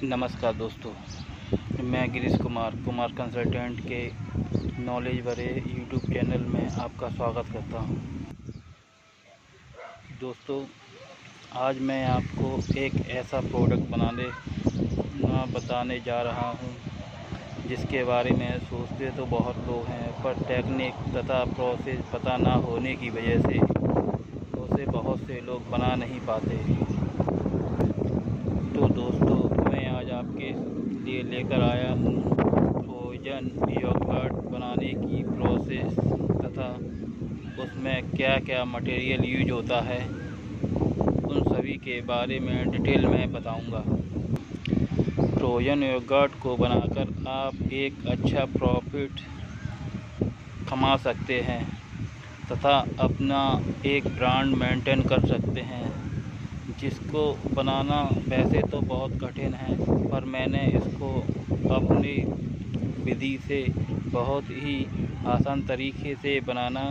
नमस्कार दोस्तों, मैं गिरीश कुमार कंसल्टेंट के नॉलेज भरे यूट्यूब चैनल में आपका स्वागत करता हूं। दोस्तों, आज मैं आपको एक ऐसा प्रोडक्ट बताने जा रहा हूं जिसके बारे में सोचते तो बहुत लोग हैं, पर टेक्निक तथा प्रोसेस पता ना होने की वजह से उसे बहुत से लोग बना नहीं पाते। तो दोस्तों, मैं आज आपके लिए लेकर आया हूँ फ्रोजन योगर्ट बनाने की प्रोसेस तथा उसमें क्या क्या मटेरियल यूज होता है, उन सभी के बारे में डिटेल में बताऊंगा। फ्रोजन योगर्ट को बनाकर आप एक अच्छा प्रॉफिट कमा सकते हैं तथा अपना एक ब्रांड मेंटेन कर सकते हैं, जिसको बनाना वैसे तो बहुत कठिन है, पर मैंने इसको अपनी विधि से बहुत ही आसान तरीके से बनाना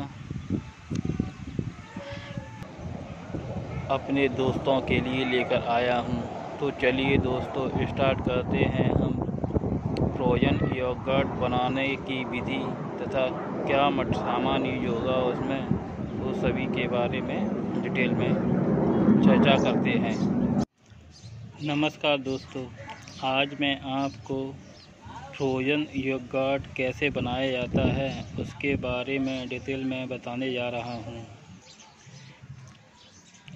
अपने दोस्तों के लिए लेकर आया हूं। तो चलिए दोस्तों, स्टार्ट करते हैं हम फ्रोजन योगर्ट बनाने की विधि तथा क्या सामान यूज होगा उसमें, वो सभी के बारे में डिटेल में चर्चा करते हैं। नमस्कार दोस्तों, आज मैं आपको फ्रोजन योगर्ट कैसे बनाया जाता है उसके बारे में डिटेल में बताने जा रहा हूँ।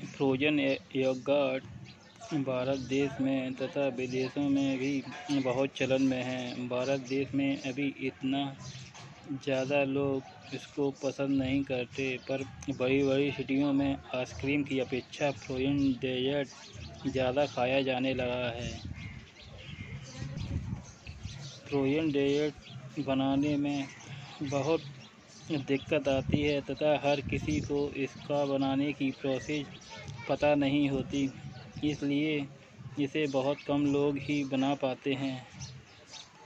फ्रोजन योगर्ट भारत देश में तथा विदेशों में भी बहुत चलन में है। भारत देश में अभी इतना ज़्यादा लोग इसको पसंद नहीं करते, पर बड़ी बड़ी सिटियों में आइसक्रीम की अपेक्षा फ्रोजन डेजर्ट ज़्यादा खाया जाने लगा है। फ्रोजन डेजर्ट बनाने में बहुत दिक्कत आती है तथा हर किसी को इसका बनाने की प्रोसेस पता नहीं होती, इसलिए इसे बहुत कम लोग ही बना पाते हैं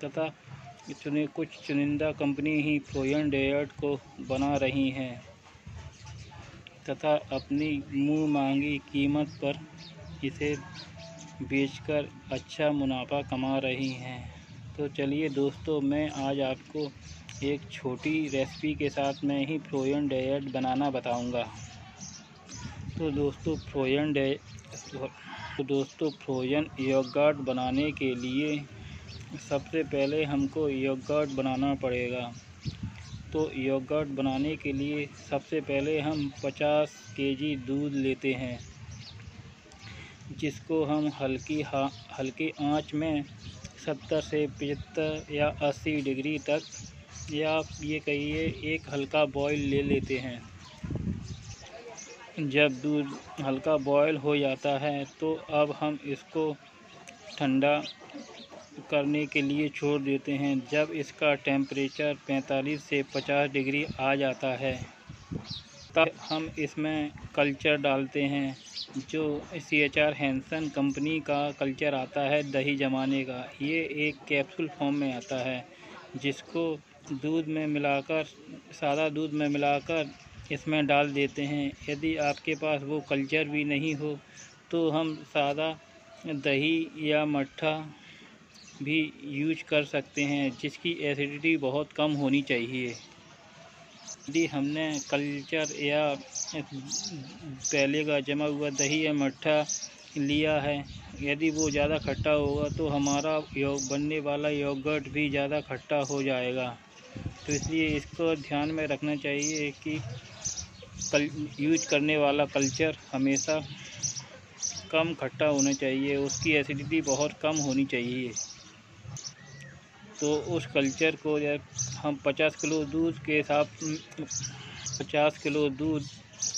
तथा कुछ चुनिंदा कंपनी ही फ्रोजन डेजर्ट को बना रही हैं तथा अपनी मुँह मांगी कीमत पर इसे बेचकर अच्छा मुनाफा कमा रही हैं। तो चलिए दोस्तों, मैं आज आपको एक छोटी रेसिपी के साथ में ही फ्रोजन डेजर्ट बनाना बताऊंगा। तो दोस्तों, फ्रोजन योगर्ट बनाने के लिए सबसे पहले हमको योगर्ट बनाना पड़ेगा। तो योगर्ट बनाने के लिए सबसे पहले हम 50 केजी दूध लेते हैं, जिसको हम हल्की आंच में 70 से 75 या 80 डिग्री तक, या आप ये कहिए एक हल्का बॉईल ले लेते हैं। जब दूध हल्का बॉईल हो जाता है तो अब हम इसको ठंडा करने के लिए छोड़ देते हैं। जब इसका टेम्परेचर 45 से 50 डिग्री आ जाता है तब हम इसमें कल्चर डालते हैं, जो CHR हैंसन कंपनी का कल्चर आता है दही जमाने का। ये एक कैप्सूल फॉर्म में आता है, जिसको सादा दूध में मिलाकर इसमें डाल देते हैं। यदि आपके पास वो कल्चर भी नहीं हो तो हम सादा दही या मट्ठा भी यूज कर सकते हैं, जिसकी एसिडिटी बहुत कम होनी चाहिए। यदि हमने कल्चर या पहले का जमा हुआ दही या मट्ठा लिया है, यदि वो ज़्यादा खट्टा होगा तो हमारा बनने वाला योगर्ट भी ज़्यादा खट्टा हो जाएगा। तो इसलिए इसको ध्यान में रखना चाहिए कि यूज करने वाला कल्चर हमेशा कम खट्टा होना चाहिए, उसकी एसिडिटी बहुत कम होनी चाहिए। तो उस कल्चर को जब हम 50 किलो दूध के हिसाब 50 किलो दूध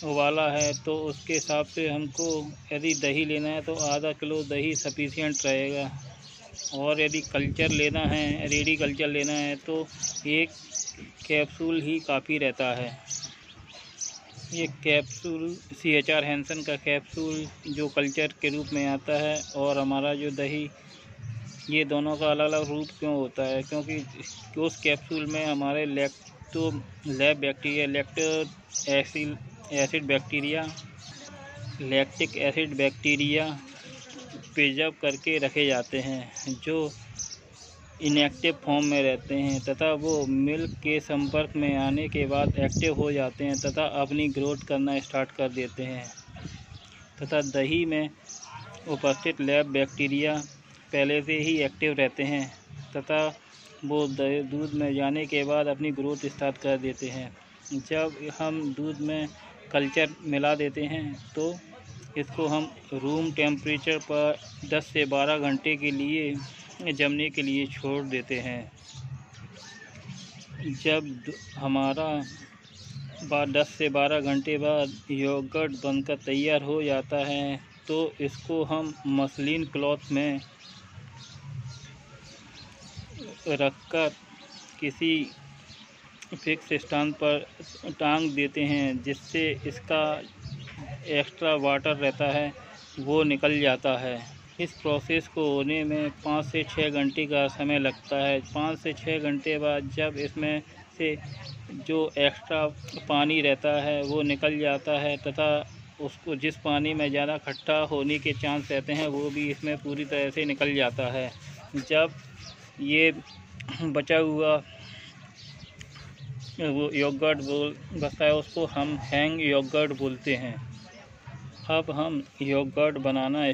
उबाला है तो उसके हिसाब से हमको यदि दही लेना है तो आधा किलो दही सफिशिएंट रहेगा, और यदि कल्चर लेना है, रेडी कल्चर लेना है, तो एक कैप्सूल ही काफ़ी रहता है। ये कैप्सूल CHR हैंसन का कैप्सूल जो कल्चर के रूप में आता है, और हमारा जो दही, ये दोनों का अलग अलग रूप क्यों होता है, क्योंकि उस कैप्सूल में हमारे लैक्टिक एसिड बैक्टीरिया प्रिजर्व करके रखे जाते हैं जो इनएक्टिव फॉर्म में रहते हैं तथा वो मिल्क के संपर्क में आने के बाद एक्टिव हो जाते हैं तथा अपनी ग्रोथ करना स्टार्ट कर देते हैं तथा दही में उपस्थित लैब बैक्टीरिया पहले से ही एक्टिव रहते हैं तथा वो दूध में जाने के बाद अपनी ग्रोथ स्टार्ट कर देते हैं। जब हम दूध में कल्चर मिला देते हैं तो इसको हम रूम टेम्परेचर पर 10 से 12 घंटे के लिए जमने के लिए छोड़ देते हैं। जब हमारा 10 से 12 घंटे बाद योगर्ट बनकर तैयार हो जाता है तो इसको हम मसलिन क्लॉथ में रखकर किसी फिक्स स्थान पर टांग देते हैं जिससे इसका एक्स्ट्रा वाटर रहता है वो निकल जाता है। इस प्रोसेस को होने में 5 से 6 घंटे का समय लगता है। 5 से 6 घंटे बाद जब इसमें से जो एक्स्ट्रा पानी रहता है वो निकल जाता है तथा उसको जिस पानी में ज़्यादा खट्टा होने के चांस रहते हैं वो भी इसमें पूरी तरह से निकल जाता है। जब ये बचा हुआ वो योगर्ट बचता है उसको हम हैंग योगर्ट बोलते हैं। अब हम योगर्ट बनाना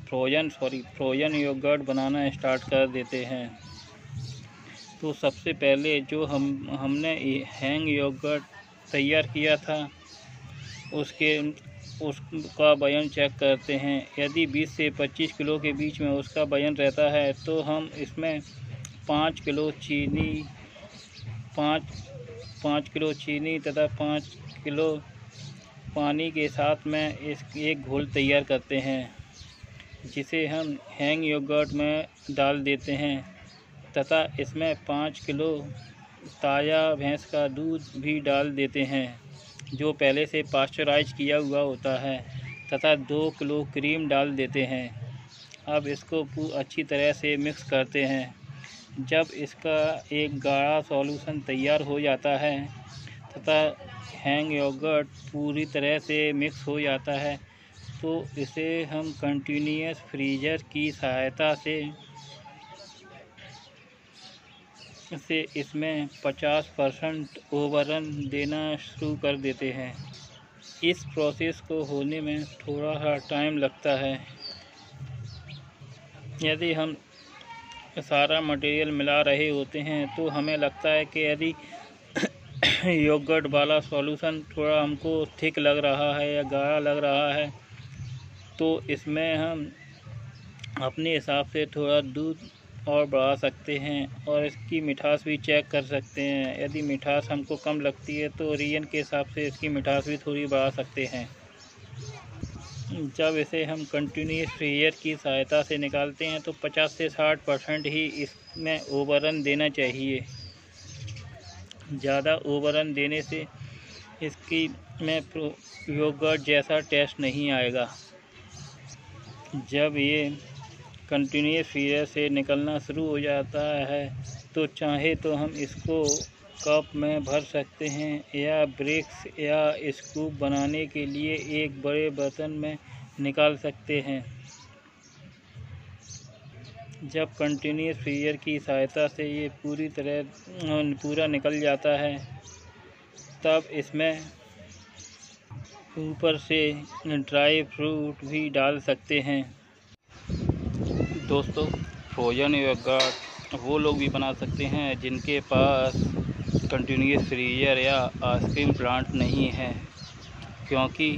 फ्रोजन योगर्ट बनाना स्टार्ट कर देते हैं। तो सबसे पहले जो हमने हैंग योगर्ट तैयार किया था उसका वजन चेक करते हैं। यदि 20 से 25 किलो के बीच में उसका वजन रहता है तो हम इसमें 5 किलो चीनी तथा 5 किलो पानी के साथ में एक घोल तैयार करते हैं जिसे हम हैंग योगर्ट में डाल देते हैं तथा इसमें 5 किलो ताज़ा भैंस का दूध भी डाल देते हैं जो पहले से पास्चराइज किया हुआ होता है तथा 2 किलो क्रीम डाल देते हैं। अब इसको अच्छी तरह से मिक्स करते हैं। जब इसका एक गाढ़ा सॉल्यूशन तैयार हो जाता है तथा हैंग योगर्ट पूरी तरह से मिक्स हो जाता है तो इसे हम कंटिन्यूअस फ्रीजर की सहायता से इसमें 50% ओवररन देना शुरू कर देते हैं। इस प्रोसेस को होने में थोड़ा सा टाइम लगता है। यदि हम सारा मटेरियल मिला रहे होते हैं तो हमें लगता है कि यदि योगर्ट वाला सॉल्यूशन थोड़ा हमको थिक लग रहा है या गाढ़ा लग रहा है तो इसमें हम अपने हिसाब से थोड़ा दूध और बढ़ा सकते हैं और इसकी मिठास भी चेक कर सकते हैं। यदि मिठास हमको कम लगती है तो रीजन के हिसाब से इसकी मिठास भी थोड़ी बढ़ा सकते हैं। जब इसे हम कंटिन्यूअस फ्रीजर की सहायता से निकालते हैं तो 50 से 60% ही इसमें ओवररन देना चाहिए। ज़्यादा ओवररन देने से इसकी में योगर्ट जैसा टेस्ट नहीं आएगा। जब ये कंटिन्यूअस फ्रीजर से निकलना शुरू हो जाता है तो चाहे तो हम इसको कप में भर सकते हैं या ब्रिक्स या स्कूप बनाने के लिए एक बड़े बर्तन में निकाल सकते हैं। जब कंटिन्यूअस फ्रीजर की सहायता से ये पूरा निकल जाता है तब इसमें ऊपर से ड्राई फ्रूट भी डाल सकते हैं। दोस्तों, फ्रोजन योगर्ट वो लोग भी बना सकते हैं जिनके पास कंटिन्यूअस फ्रीजर या आइसक्रीम प्लांट नहीं है, क्योंकि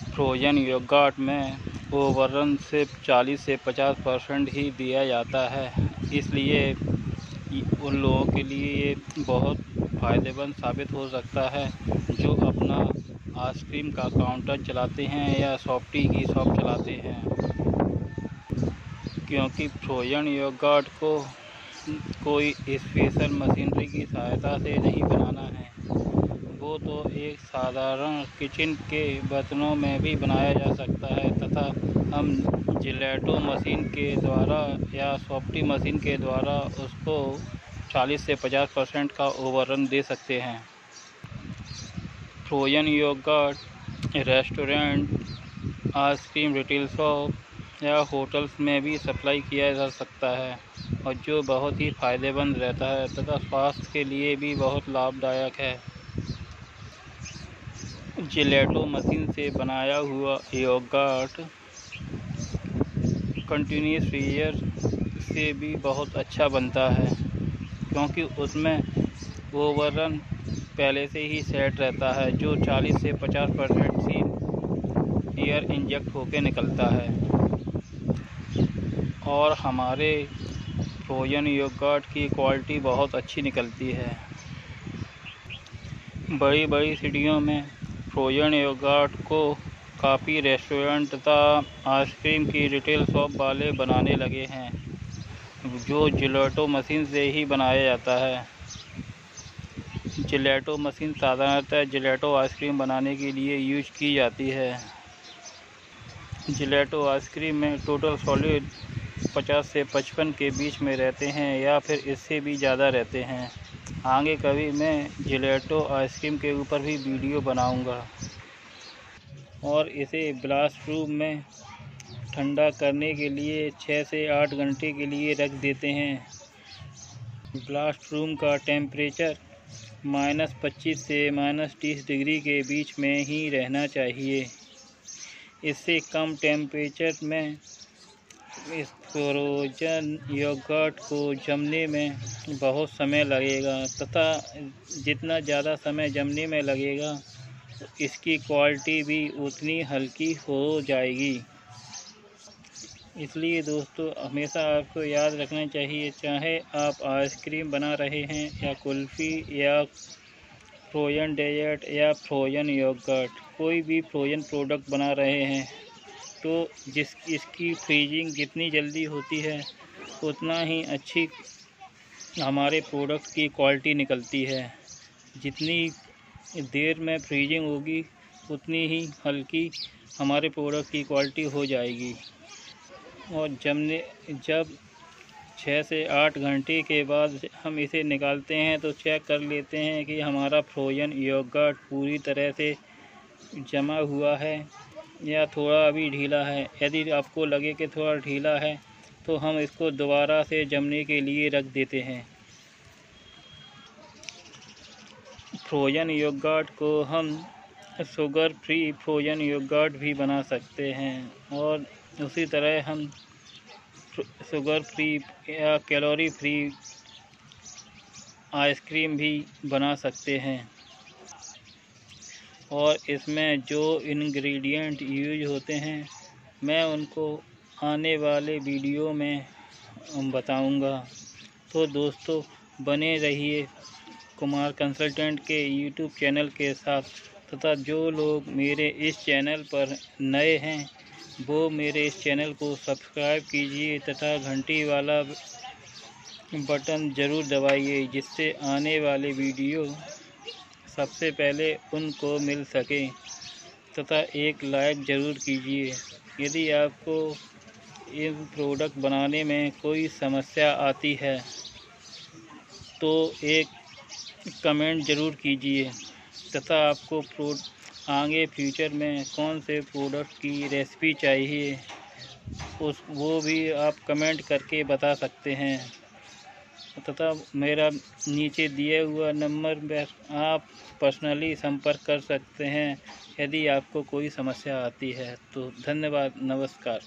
फ्रोजन योगर्ट में ओवररन सिर्फ 40 से 50% ही दिया जाता है। इसलिए उन लोगों के लिए ये बहुत फ़ायदेमंद साबित हो सकता है जो अपना आइसक्रीम का काउंटर चलाते हैं या सॉफ्टी की शॉप चलाते हैं, क्योंकि फ्रोजन योगर्ट को कोई स्पेशल मशीनरी की सहायता से नहीं बनाना है। वो तो एक साधारण किचन के बर्तनों में भी बनाया जा सकता है तथा हम जिलेटो मशीन के द्वारा या सॉफ्टी मशीन के द्वारा उसको 40 से 50% का ओवररन दे सकते हैं। Frozen yogurt restaurant, ice-cream retail shop या होटल्स में भी सप्लाई किया जा सकता है, और जो बहुत ही फ़ायदेमंद रहता है तथा स्वास्थ्य के लिए भी बहुत लाभदायक है। जेलेटो मशीन से बनाया हुआ योगर्ट कंटिन्यूस फ्रीजर से भी बहुत अच्छा बनता है, क्योंकि उसमें ओवरन पहले से ही सेट रहता है, जो 40 से 50% सील एयर इंजेक्ट होकर निकलता है। और हमारे फ्रोजन योगर्ट की क्वालिटी बहुत अच्छी निकलती है। बड़ी बड़ी सिटियों में फ्रोजन योगर्ट को काफ़ी रेस्टोरेंट तथा आइसक्रीम की रिटेल शॉप वाले बनाने लगे हैं, जो जेलेटो मशीन से ही बनाया जाता है। जेलेटो मशीन साधारणतः जेलेटो आइसक्रीम बनाने के लिए यूज की जाती है। जेलेटो आइसक्रीम में टोटल सॉलिड 50 से 55 के बीच में रहते हैं, या फिर इससे भी ज़्यादा रहते हैं। आगे कभी मैं जेलेटो आइसक्रीम के ऊपर भी वीडियो बनाऊंगा। और इसे ब्लास्ट रूम में ठंडा करने के लिए 6 से 8 घंटे के लिए रख देते हैं। ब्लास्ट रूम का टेम्परेचर -25 से -30 डिग्री के बीच में ही रहना चाहिए। इससे कम टेम्परेचर में इस फ्रोजन योगर्ट को जमने में बहुत समय लगेगा, तथा जितना ज़्यादा समय जमने में लगेगा इसकी क्वालिटी भी उतनी हल्की हो जाएगी। इसलिए दोस्तों, हमेशा आपको याद रखना चाहिए, चाहे आप आइसक्रीम बना रहे हैं या कुल्फ़ी या फ्रोजन डेजर्ट या फ्रोजन योगर्ट, कोई भी फ्रोजन प्रोडक्ट बना रहे हैं, तो इसकी फ्रीजिंग जितनी जल्दी होती है उतना ही अच्छी हमारे प्रोडक्ट की क्वालिटी निकलती है। जितनी देर में फ्रीजिंग होगी उतनी ही हल्की हमारे प्रोडक्ट की क्वालिटी हो जाएगी। और जब 6 से 8 घंटे के बाद हम इसे निकालते हैं तो चेक कर लेते हैं कि हमारा फ्रोजन योगर्ट पूरी तरह से जमा हुआ है या थोड़ा अभी ढीला है। यदि आपको लगे कि थोड़ा ढीला है तो हम इसको दोबारा से जमने के लिए रख देते हैं। फ्रोजन योगर्ट को हम शुगर फ्री फ्रोजन योगर्ट भी बना सकते हैं, और उसी तरह हम शुगर फ्री या कैलोरी फ्री आइसक्रीम भी बना सकते हैं। और इसमें जो इंग्रेडिएंट यूज होते हैं मैं उनको आने वाले वीडियो में बताऊंगा। तो दोस्तों, बने रहिए कुमार कंसल्टेंट के यूट्यूब चैनल के साथ, तथा जो लोग मेरे इस चैनल पर नए हैं वो मेरे इस चैनल को सब्सक्राइब कीजिए तथा घंटी वाला बटन ज़रूर दबाइए, जिससे आने वाले वीडियो सबसे पहले उनको मिल सके, तथा एक लाइक ज़रूर कीजिए। यदि आपको इन प्रोडक्ट बनाने में कोई समस्या आती है तो एक कमेंट ज़रूर कीजिए, तथा आपको आगे फ्यूचर में कौन से प्रोडक्ट की रेसिपी चाहिए वो भी आप कमेंट करके बता सकते हैं, तथा मेरा नीचे दिए हुआ नंबर पर आप पर्सनली संपर्क कर सकते हैं यदि आपको कोई समस्या आती है। तो धन्यवाद, नमस्कार।